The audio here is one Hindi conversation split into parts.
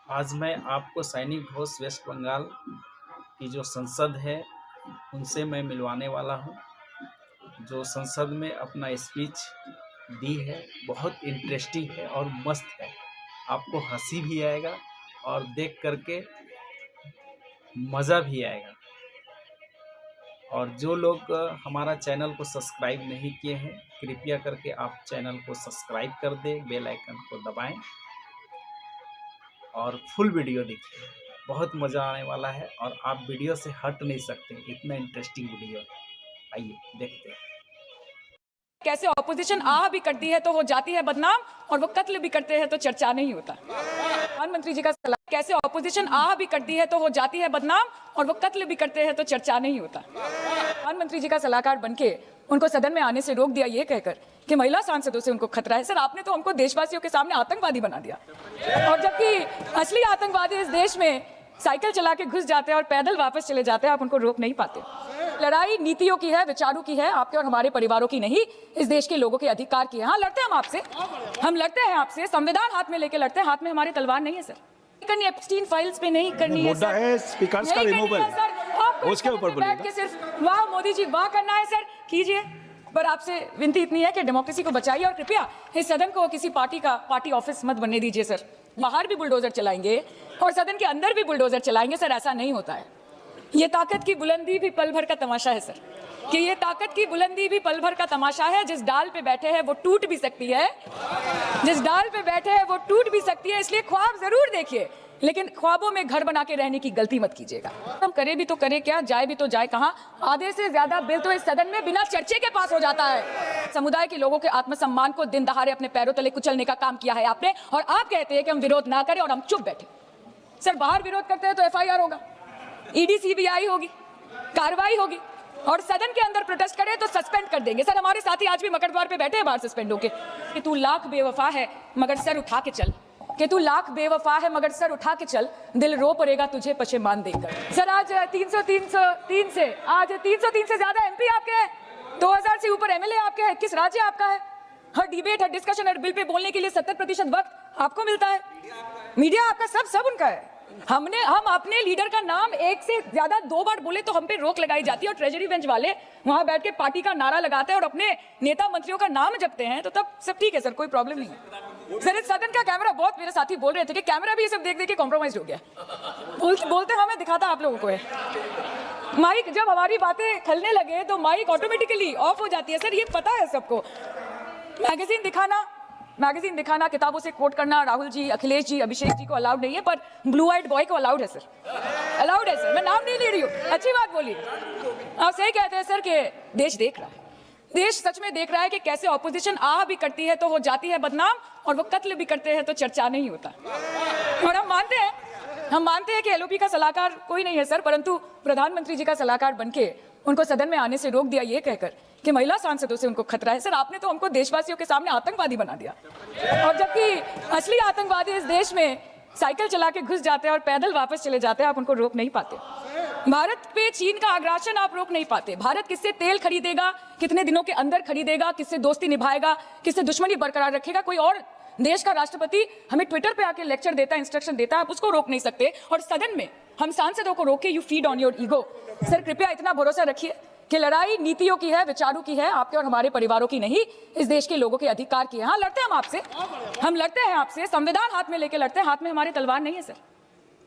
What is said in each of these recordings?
आज मैं आपको सैनिक घोष वेस्ट बंगाल की जो संसद है उनसे मैं मिलवाने वाला हूँ। जो संसद में अपना स्पीच दी है बहुत इंटरेस्टिंग है और मस्त है। आपको हंसी भी आएगा और देख करके मज़ा भी आएगा। और जो लोग हमारा चैनल को सब्सक्राइब नहीं किए हैं कृपया करके आप चैनल को सब्सक्राइब कर दें, बेल आइकन को दबाएं और फुल वीडियो देखिए। बहुत मज़ा आने वाला है और आप वीडियो से हट नहीं सकते, इतना इंटरेस्टिंग वीडियो है। आइए देखते हैं। कैसे ऑपोजिशन आह भी करती है तो हो जाती है बदनाम और वो कत्ल भी करते हैं तो चर्चा नहीं होता। प्रधानमंत्री जी का सलाह, कैसे ऑपोजिशन आह भी करती है तो हो जाती है बदनाम और वो कत्ल भी करते हैं तो चर्चा नहीं होता। प्रधानमंत्री जी का सलाहकार बनके उनको सदन में आने से रोक दिया ये कहकर कि महिला सांसदों से उनको खतरा है। सर, आपने तो हमको देशवासियों के सामने आतंकवादी बना दिया, और जबकि असली आतंकवादी इस देश में साइकिल चला के घुस जाते हैं और पैदल वापस चले जाते हैं, आप उनको रोक नहीं पाते। लड़ाई नीतियों की है, विचारों की है, आपके और हमारे परिवारों की नहीं, इस देश के लोगों के अधिकार की है। हाँ, लड़ते हैं हम आपसे, हम लड़ते हैं आपसे, संविधान हाथ में लेके लड़ते हैं, हाथ में हमारे तलवार नहीं है सर। करनी एप्स्टीन फाइल्स पे नहीं करनी है मुद्दा है स्पीकर्स का रिमूवल, उसके ऊपर बोलिए। सिर्फ वाह मोदी जी वाह करना है सर, कीजिए, पर आपसे विनती इतनी है कि डेमोक्रेसी को बचाइए और कृपया इस सदन को किसी पार्टी ऑफिस मत बनने दीजिए सर। बाहर भी बुलडोजर चलाएंगे और सदन के अंदर भी बुलडोजर चलाएंगे सर, ऐसा नहीं होता है। ये ताकत की बुलंदी भी पल भर का तमाशा है सर, कि ये ताकत की बुलंदी भी पल भर का तमाशा है। जिस डाल पे बैठे हैं वो टूट भी सकती है, जिस डाल पे बैठे हैं वो टूट भी सकती है। इसलिए ख्वाब जरूर देखिए, लेकिन ख्वाबों में घर बना के रहने की गलती मत कीजिएगा। हम करे भी तो करे क्या, जाए भी तो जाए कहाँ। आधे से ज्यादा बिल तो इस सदन में बिना चर्चे के पास हो जाता है। समुदाय के लोगों के आत्मसम्मान को दिन दहाड़े अपने पैरों तले कुचलने का काम किया है आपने, और आप कहते हैं कि हम विरोध ना करें और हम चुप बैठे। सर, बाहर विरोध करते हैं तो FIR होगा, ED CBI होगी, कार्रवाई होगी, और सदन के अंदर प्रोटेस्ट करें तो सस्पेंड कर देंगे। सर, हमारे साथी आज भी मकर द्वार पे बैठे हैं बाहर सस्पेंड होके कि तू लाख बेवफा है मगर सर उठा के चल, कि तू लाख बेवफा है मगर सर उठा के चल, दिल रो पड़ेगा तुझे पशेमान देकर। सर, आज 303 से ज्यादा MP आपके हैं, 2000 से ऊपर MLA आपके हैं, 21 राज्य आपका है। हर डिबेट, हर डिस्कशन, हर बिल पे बोलने के लिए 70% वक्त आपको मिलता है। मीडिया आपका सब उनका है। हम अपने लीडर का नाम एक से ज्यादा 2 बार बोले तो हम पे रोक लगाई जाती है, और ट्रेजरी बेंच वाले वहां बैठ के पार्टी का नारा लगाते हैं और अपने नेता मंत्रियों का नाम जपते हैं, तो तब सब ठीक है सर, कोई प्रॉब्लम नहीं है। सर, इस सदन का कैमरा, बहुत मेरे साथी बोल रहे थे कि कैमरा भी ये सब देख देख के कॉम्प्रोमाइज हो गया, बोलते हमें दिखाता आप लोगों को है। माइक जब हमारी बातें खलने लगे तो माइक ऑटोमेटिकली ऑफ हो जाती है सर, ये पता है सबको। मैगजीन दिखाना, किताबों से कोट करना राहुल जी, अखिलेश जी, अभिषेक जी को अलाउड नहीं है, पर ब्लू आइड बॉय को अलाउड है सर, अलाउड है सर। मैं नाम नहीं ले रही हूँ, अच्छी बात बोली। आप सही कहते हैं सर कि देश देख रहा है, देश सच में देख रहा है कि कैसे ऑपोजिशन आह भी करती है तो हो जाती है बदनाम और वो कत्ल भी करते हैं तो चर्चा नहीं होता। और हम मानते हैं कि LOP का सलाहकार कोई नहीं है सर, परंतु प्रधानमंत्री जी का सलाहकार बनके उनको सदन में आने से रोक दिया ये कहकर कि महिला सांसदों से उनको खतरा है। सर, आपने तो हमको देशवासियों के सामने आतंकवादी बना दिया, और जबकि असली आतंकवादी इस देश में साइकिल चला के घुस जाते हैं और पैदल वापस चले जाते हैं, आप उनको रोक नहीं पाते। भारत पे चीन का आग्रासन आप रोक नहीं पाते। भारत किससे तेल खरीदेगा, कितने दिनों के अंदर खरीदेगा, किससे दोस्ती निभाएगा, किससे दुश्मनी बरकरार रखेगा, कोई और देश का राष्ट्रपति हमें ट्विटर पे आके लेक्चर देता है, इंस्ट्रक्शन देता है, आप उसको रोक नहीं सकते। और सदन में हम सांसदों को रोके, you feed on your ego. Sir, कृपया इतना भरोसा रखिए कि लड़ाई नीतियों की है, विचारों की है, आपके और हमारे परिवारों की नहीं, इस देश के लोगों के अधिकार की है। हाँ, लड़ते हैं हम आपसे, हम लड़ते हैं आपसे, संविधान हाथ में लेके लड़ते हैं, हाथ में हमारे तलवार नहीं है सर।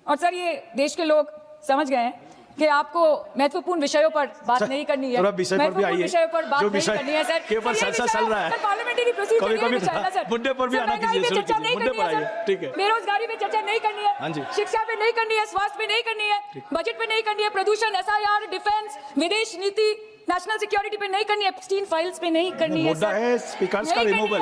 और सर, ये देश के लोग समझ गए हैं कि आपको महत्वपूर्ण विषयों पर बात नहीं करनी है, महत्वपूर्ण विषयों पर बात नहीं करनी है सर। के ऊपर चल रहा है, पार्लियामेंटरी प्रोसीजर मुद्दे पर भी आना कीजिए, चर्चा नहीं करनी है सर, ठीक है। बेरोजगारी पे चर्चा नहीं करनी है, शिक्षा पे नहीं करनी है, स्वास्थ्य पे नहीं करनी है, बजट पे नहीं करनी है, प्रदूषण, SIR, डिफेंस, विदेश नीति, नेशनल सिक्योरिटी पे नहीं करनी है, एप्स्टीन फाइल्स पे नहीं करनी है। मुद्दा है स्पीकर्स का रिमूवल,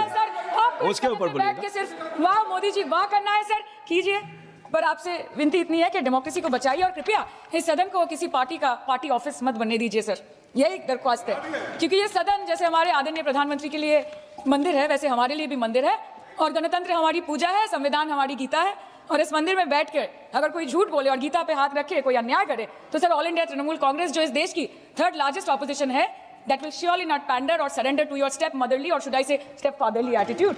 उसके ऊपर बोलिए। सिर्फ वाह मोदी जी वाह करना है सर, कीजिए, पर आपसे विनती इतनी है कि डेमोक्रेसी को बचाइए और कृपया इस सदन को किसी पार्टी ऑफिस मत बनने दीजिए सर, यही दरख्वास्त है। क्योंकि ये सदन जैसे हमारे आदरणीय प्रधानमंत्री के लिए मंदिर है, वैसे हमारे लिए भी मंदिर है, और गणतंत्र हमारी पूजा है, संविधान हमारी गीता है। और इस मंदिर में बैठ कर अगर कोई झूठ बोले और गीता पे हाथ रखे, कोई अन्याय करे, तो sir all India Trinamool Congress जो इस देश की 3rd लार्जेस्ट ऑपोजिशन है, that will surely not pander or surrender to your step-motherly or should I say step-fatherly attitude.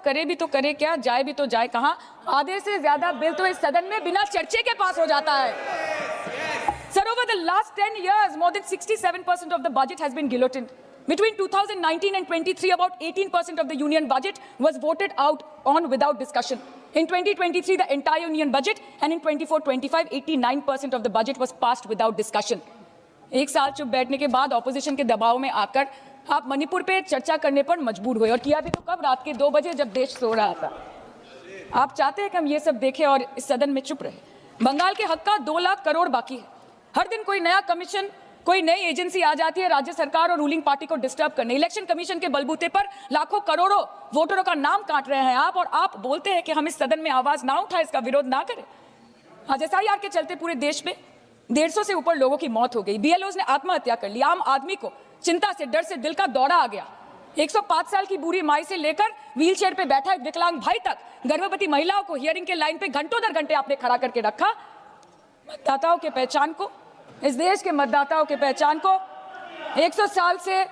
करे भी तो करे क्या, जाए भी तो जाए कहाँ? आधे से ज्यादा बिल तो इस सदन में बिना चर्चे के पास हो जाता है. Sir, over the last 10 years, more than 67% of the budget has been guillotined. Between 2019 and 23, about 18% of the union budget was voted out on without discussion. In 2023, the entire union budget, and in 24-25, 89% of the budget was passed without discussion. एक साल चुप बैठने के बाद ऑपोजिशन के दबाव में आकर आप मणिपुर पे चर्चा करने पर मजबूर हुए, और किया भी तो कब? रात के 2 बजे जब देश सो रहा था. आप चाहते हैं कि हम ये सब देखें और इस सदन में चुप रहे? बंगाल के हक का 2 लाख करोड़ बाकी है. हर दिन कोई नया कमीशन, कोई नई एजेंसी आ जाती है राज्य सरकार और रूलिंग पार्टी को डिस्टर्ब करने. इलेक्शन कमीशन के बलबूते पर लाखों करोड़ों वोटरों का नाम काट रहे हैं आप, और आप बोलते हैं कि हम इस सदन में आवाज ना उठाएं, इसका विरोध ना करें. आज SIR के चलते पूरे देश में 150 से ऊपर लोगों की मौत हो गई. BLOs ने आत्महत्या कर ली. आम आदमी को चिंता से, डर से दिल का दौरा आ गया. 105 साल की बूढ़ी माई से लेकर व्हीलचेयर पे बैठा एक विकलांग भाई तक, गर्भवती महिलाओं को हियरिंग के लाइन पे घंटों दर घंटे आपने खड़ा करके रखा. मतदाताओं के पहचान को, इस देश के मतदाताओं के पहचान को, 100 साल से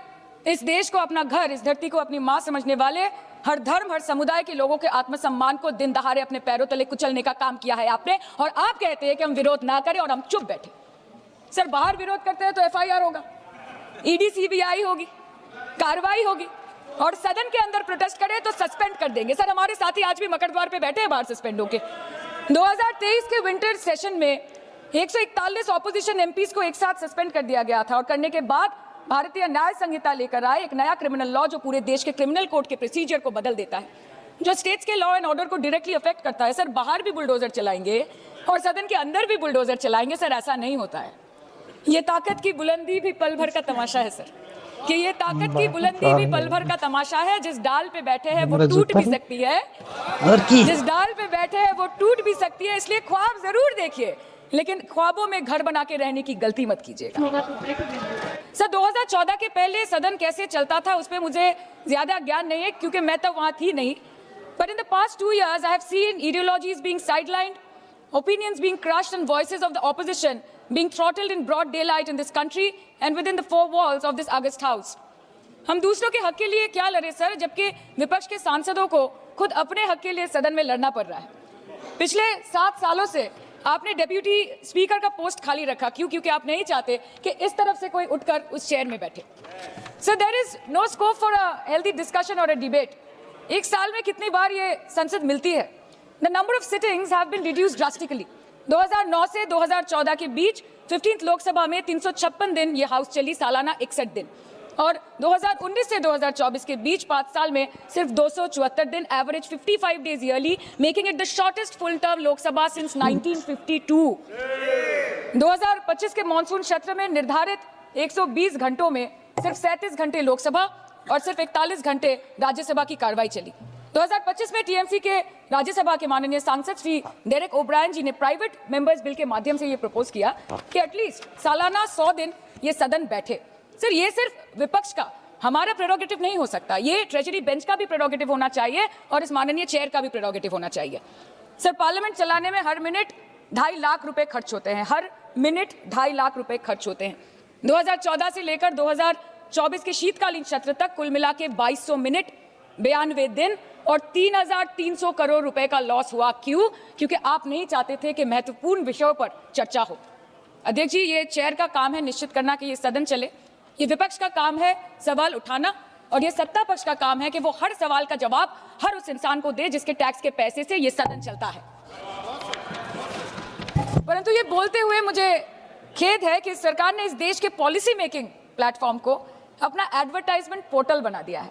इस देश को अपना घर, इस धरती को अपनी मां समझने वाले हर धर्म, हर समुदाय के लोगों के आत्मसम्मान को दिन दहाड़े अपने पैरों तले कुचलने का काम किया है आपने, और आप कहते हैं कि हम विरोध ना करें और हम चुप बैठे. सर, बाहर विरोध करते हैं तो FIR होगा, ED CBI होगी, कार्रवाई होगी, और सदन के अंदर प्रोटेस्ट करें तो सस्पेंड कर देंगे. सर, हमारे साथी आज भी मकड़द्वार पे बैठे हैं बाहर सस्पेंड होके. 2023 के विंटर सेशन में 141 ऑपोजिशन MPs को एक साथ सस्पेंड कर दिया गया था, और करने के बाद भारतीय न्याय संहिता लेकर आए एक नया क्रिमिनल लॉ जो पूरे देश के क्रिमिनल कोड के प्रोसीजर को बदल देता है, जो स्टेट्स के लॉ एंड ऑर्डर को डायरेक्टली अफेक्ट करता है. सर, बाहर भी बुलडोजर चलाएंगे और सदन के अंदर भी बुलडोजर चलाएंगे. सर, ऐसा नहीं होता है. ये ताकत की बुलंदी भी पल भर का तमाशा है सर, कि ये ताकत की बुलंदी भी पल भर का तमाशा है. जिस डाल पे बैठे हैं वो टूट भी सकती है, जिस डाल पे बैठे हैं वो टूट भी सकती है. इसलिए ख्वाब जरूर देखिए, लेकिन ख्वाबों में घर बना के रहने की गलती मत कीजिएगा. सर, 2014 के पहले सदन कैसे चलता था उस पर मुझे ज्यादा ज्ञान नहीं है, क्योंकि मैं तब वहां थी नहीं. But in the past 2 years I have seen ideologies being sidelined, opinions being crushed, and voices of the opposition being throttled in broad daylight in this country and within the 4 walls of this August House. हम दूसरों के हक के लिए क्या लड़े सर, जबकि विपक्ष के सांसदों को खुद अपने हक के लिए सदन में लड़ना पड़ रहा है. पिछले 7 सालों से आपने डेप्यूटी स्पीकर का पोस्ट खाली रखा. क्यों? क्योंकि आप नहीं चाहते कि इस तरफ से कोई उठकर उस चेयर में बैठे. Sir, there is no scope for a healthy discussion और अ डिबेट. एक साल में कितनी बार ये संसद मिलती है? The number of sittings have been reduced drastically. 2009 से 2014 के बीच 15th लोकसभा में 356 दिन ये हाउस चली, सालाना 61 दिन, और 2019 से 2024 के बीच 5 साल में सिर्फ 274 दिन, average 55 days yearly, making it the shortest full term Lok Sabha since 1952. 2025 के मॉनसून सत्र में निर्धारित 120 घंटों में सिर्फ 37 घंटे लोकसभा और सिर्फ 41 घंटे राज्यसभा की कार्रवाई चली. 2025 में TMC के राज्यसभा के माननीय सांसद श्री डेरेक ओब्रायन जी ने प्राइवेट मेंबर्स बिल के माध्यम से ये प्रपोज किया कि एटलीस्ट सालाना 100 दिन ये सदन बैठे. सर, ये सिर्फ विपक्ष का, हमारा प्रेरोगेटिव नहीं हो सकता, ये ट्रेजरी बेंच का भी प्रेरोगेटिव होना चाहिए और इस माननीय चेयर का भी प्रेरोगेटिव होना चाहिए. सर, पार्लियामेंट चलाने में हर मिनट 2.5 लाख रुपए खर्च होते हैं, हर मिनट 2.5 लाख रुपए खर्च होते हैं. 2014 से लेकर 2024 के शीतकालीन सत्र तक कुल मिला के 2200 मिनट, 92 दिन और 3,300 करोड़ रुपए का लॉस हुआ. क्यों? क्योंकि आप नहीं चाहते थे कि महत्वपूर्ण विषयों पर चर्चा हो. अध्यक्ष जी, ये चेयर का काम है निश्चित करना कि ये सदन चले, ये विपक्ष का काम है सवाल उठाना, और ये सत्ता पक्ष का काम है कि वो हर सवाल का जवाब हर उस इंसान को दे जिसके टैक्स के पैसे से ये सदन चलता है. परंतु ये बोलते हुए मुझे खेद है कि सरकार ने इस देश के पॉलिसी मेकिंग प्लेटफॉर्म को अपना एडवर्टाइजमेंट पोर्टल बना दिया है.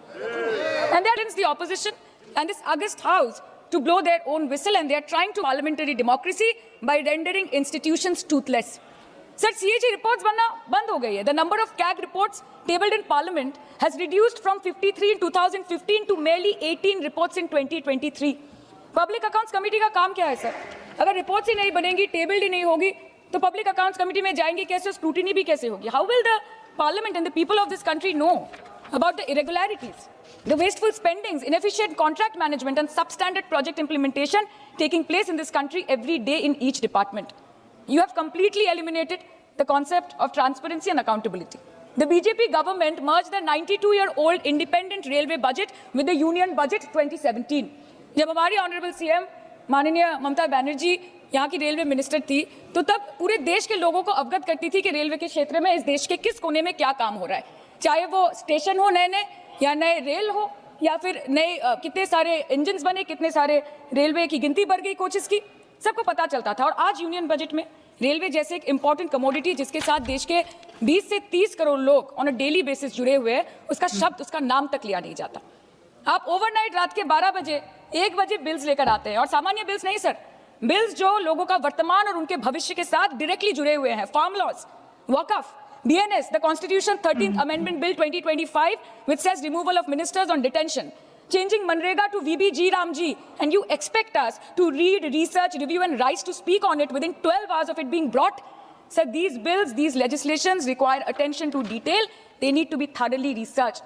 And they are the opposition and this august house to blow their own whistle, and they are trying to parliamentary democracy by rendering institutions toothless. Sir, CAG reports बनना बंद हो गई है. The number of CAG reports tabled in Parliament has reduced from 53 in 2015 to merely 18 reports in 2023. Public Accounts Committee का काम क्या है सर? अगर रिपोर्ट्स ही नहीं बनेंगी, टेबल्ड ही नहीं होगी, तो पब्लिक अकाउंट्स कमेटी में जाएंगे कैसे, स्क्रूटिनी भी कैसे होगी? How will the Parliament and the people of this country know about the irregularities, the wasteful spendings, inefficient contract management and substandard project implementation taking place in this country every day in each department? You have completely eliminated the concept of transparency and accountability. The BJP government merged the 92-year-old independent railway budget with the union budget 2017. जब हमारी ऑनरेबल सीएम माननीय ममता बनर्जी यहाँ की रेलवे मिनिस्टर थी, तो तब पूरे देश के लोगों को अवगत करती थी कि रेलवे के क्षेत्र में इस देश के किस कोने में क्या काम हो रहा है, चाहे वो स्टेशन हो नए नए या नए रेल हो या फिर नए कितने सारे इंजन्स बने, कितने सारे रेलवे की गिनती बढ़ गई, कोचेस की, सबको पता चलता था। और आज यूनियन बजट में रेलवे जैसे एक इंपॉर्टेंट कमोडिटी जिसके साथ देश के 20 से 30 करोड़ लोग ऑन अ डेली बेसिस जुड़े हुए हैं, उसका शब्द, उसका नाम तक लिया नहीं जाता। आप ओवरनाइट रात के 12 बजे 1 बजे बिल्स लेकर आते हैं, और सामान्य बिल्स नहीं सर, बिल्स जो लोगों का वर्तमान और उनके भविष्य के साथ डायरेक्टली जुड़े हुए हैं। फार्म लॉज, वकफ, BNS, the Constitution 13th Amendment Bill 2025, which says removal of ministers on detention, changing Manrega to VBG Ramji, and you expect us to read, research, review and rise to speak on it within 12 hours of it being brought? Sir, these bills, these legislations require attention to detail. They need to be thoroughly researched.